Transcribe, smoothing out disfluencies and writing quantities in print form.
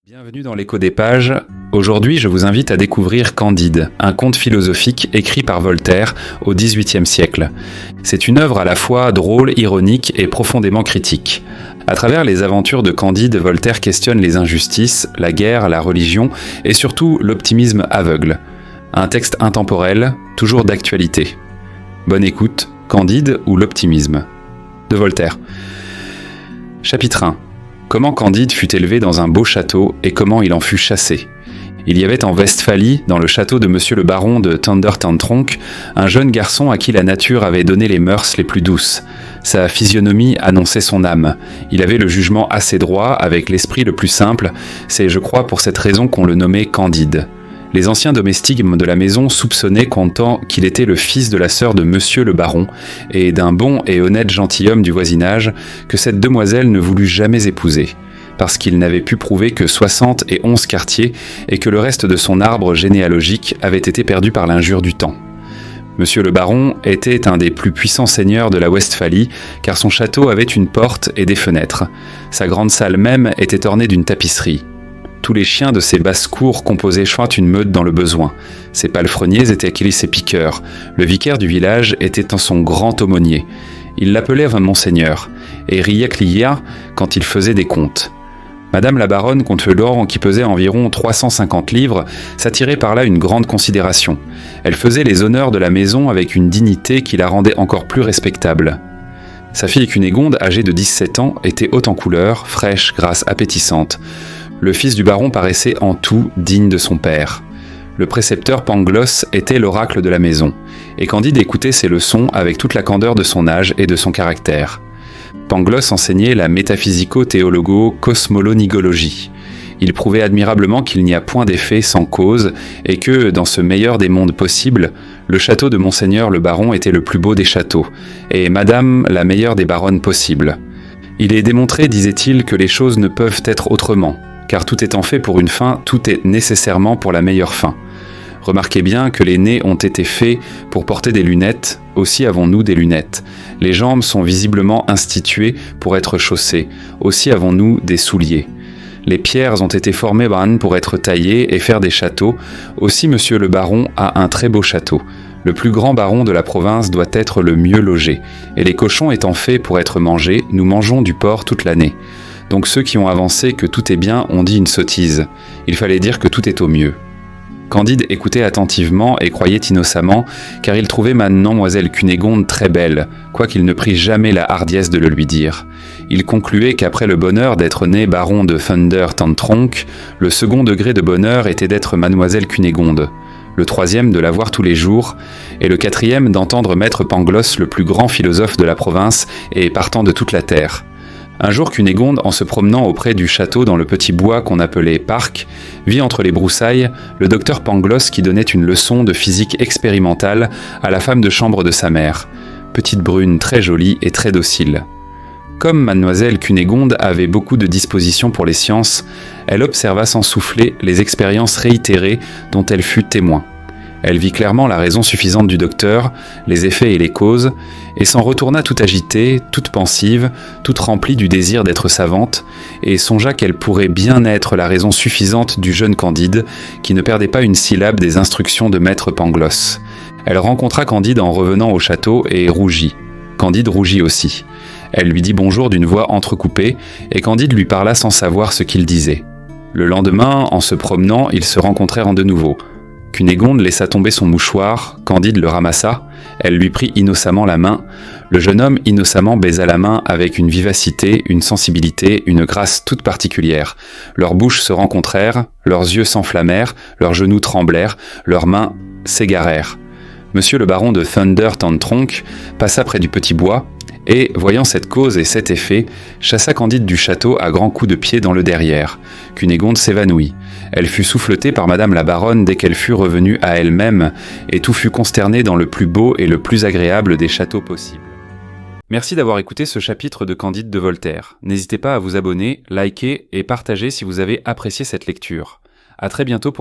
Bienvenue dans l'écho des pages. Aujourd'hui, je vous invite à découvrir Candide, un conte philosophique écrit par Voltaire au XVIIIe siècle. C'est une œuvre à la fois drôle, ironique et profondément critique. À travers les aventures de Candide, Voltaire questionne les injustices, la guerre, la religion et surtout l'optimisme aveugle. Un texte intemporel, toujours d'actualité. Bonne écoute, Candide ou l'optimisme de Voltaire. Chapitre 1. Comment Candide fut élevé dans un beau château et comment il en fut chassé. Il y avait en Westphalie, dans le château de monsieur le baron de Thundertantronckh, un jeune garçon à qui la nature avait donné les mœurs les plus douces. Sa physionomie annonçait son âme. Il avait le jugement assez droit, avec l'esprit le plus simple. C'est, je crois, pour cette raison qu'on le nommait Candide. Les anciens domestiques de la maison soupçonnaient qu'il était le fils de la sœur de monsieur le baron, et d'un bon et honnête gentilhomme du voisinage, que cette demoiselle ne voulut jamais épouser, parce qu'il n'avait pu prouver que 71 quartiers, et que le reste de son arbre généalogique avait été perdu par l'injure du temps. Monsieur le baron était un des plus puissants seigneurs de la Westphalie, car son château avait une porte et des fenêtres. Sa grande salle même était ornée d'une tapisserie. Tous les chiens de ses basses-cours composaient jointe une meute dans le besoin. Ses palefreniers étaient ses piqueurs. Le vicaire du village était son grand aumônier. Il l'appelait Monseigneur, et riait client quand il faisait des comptes. Madame la baronne Contelor, qui pesait environ 350 livres, s'attirait par là une grande considération. Elle faisait les honneurs de la maison avec une dignité qui la rendait encore plus respectable. Sa fille Cunégonde, âgée de 17 ans, était haute en couleur, fraîche, grasse, appétissante. Le fils du baron paraissait en tout digne de son père. Le précepteur Pangloss était l'oracle de la maison, et Candide écoutait ses leçons avec toute la candeur de son âge et de son caractère. Pangloss enseignait la métaphysico-théologo-cosmolonigologie. Il prouvait admirablement qu'il n'y a point d'effet sans cause, et que, dans ce meilleur des mondes possibles, le château de Monseigneur le baron était le plus beau des châteaux, et Madame la meilleure des baronnes possibles. Il est démontré, disait-il, que les choses ne peuvent être autrement, car tout étant fait pour une fin, tout est nécessairement pour la meilleure fin. Remarquez bien que les nez ont été faits pour porter des lunettes, aussi avons-nous des lunettes. Les jambes sont visiblement instituées pour être chaussées, aussi avons-nous des souliers. Les pierres ont été formées pour être taillées et faire des châteaux, aussi monsieur le baron a un très beau château. Le plus grand baron de la province doit être le mieux logé, et les cochons étant faits pour être mangés, nous mangeons du porc toute l'année. Donc ceux qui ont avancé que tout est bien ont dit une sottise. Il fallait dire que tout est au mieux. Candide écoutait attentivement et croyait innocemment, car il trouvait mademoiselle Cunégonde très belle, quoiqu'il ne prit jamais la hardiesse de le lui dire. Il concluait qu'après le bonheur d'être né baron de Thundertantronckh, le second degré de bonheur était d'être mademoiselle Cunégonde, le troisième de la voir tous les jours, et le quatrième d'entendre maître Pangloss, le plus grand philosophe de la province et partant de toute la terre. Un jour, Cunégonde, en se promenant auprès du château dans le petit bois qu'on appelait parc, vit entre les broussailles le docteur Pangloss qui donnait une leçon de physique expérimentale à la femme de chambre de sa mère, petite brune très jolie et très docile. Comme mademoiselle Cunégonde avait beaucoup de disposition pour les sciences, elle observa sans souffler les expériences réitérées dont elle fut témoin. Elle vit clairement la raison suffisante du docteur, les effets et les causes, et s'en retourna tout agitée, toute pensive, toute remplie du désir d'être savante, et songea qu'elle pourrait bien être la raison suffisante du jeune Candide, qui ne perdait pas une syllabe des instructions de maître Pangloss. Elle rencontra Candide en revenant au château et rougit. Candide rougit aussi. Elle lui dit bonjour d'une voix entrecoupée, et Candide lui parla sans savoir ce qu'il disait. Le lendemain, en se promenant, ils se rencontrèrent de nouveau. Cunégonde laissa tomber son mouchoir, Candide le ramassa, elle lui prit innocemment la main. Le jeune homme innocemment baisa la main avec une vivacité, une sensibilité, une grâce toute particulière. Leurs bouches se rencontrèrent, leurs yeux s'enflammèrent, leurs genoux tremblèrent, leurs mains s'égarèrent. Monsieur le baron de Thundertantronckh passa près du petit bois, et, voyant cette cause et cet effet, chassa Candide du château à grands coups de pied dans le derrière. Cunégonde s'évanouit. Elle fut souffletée par madame la baronne dès qu'elle fut revenue à elle-même, et tout fut consterné dans le plus beau et le plus agréable des châteaux possibles. Merci d'avoir écouté ce chapitre de Candide de Voltaire. N'hésitez pas à vous abonner, liker et partager si vous avez apprécié cette lecture. À très bientôt pour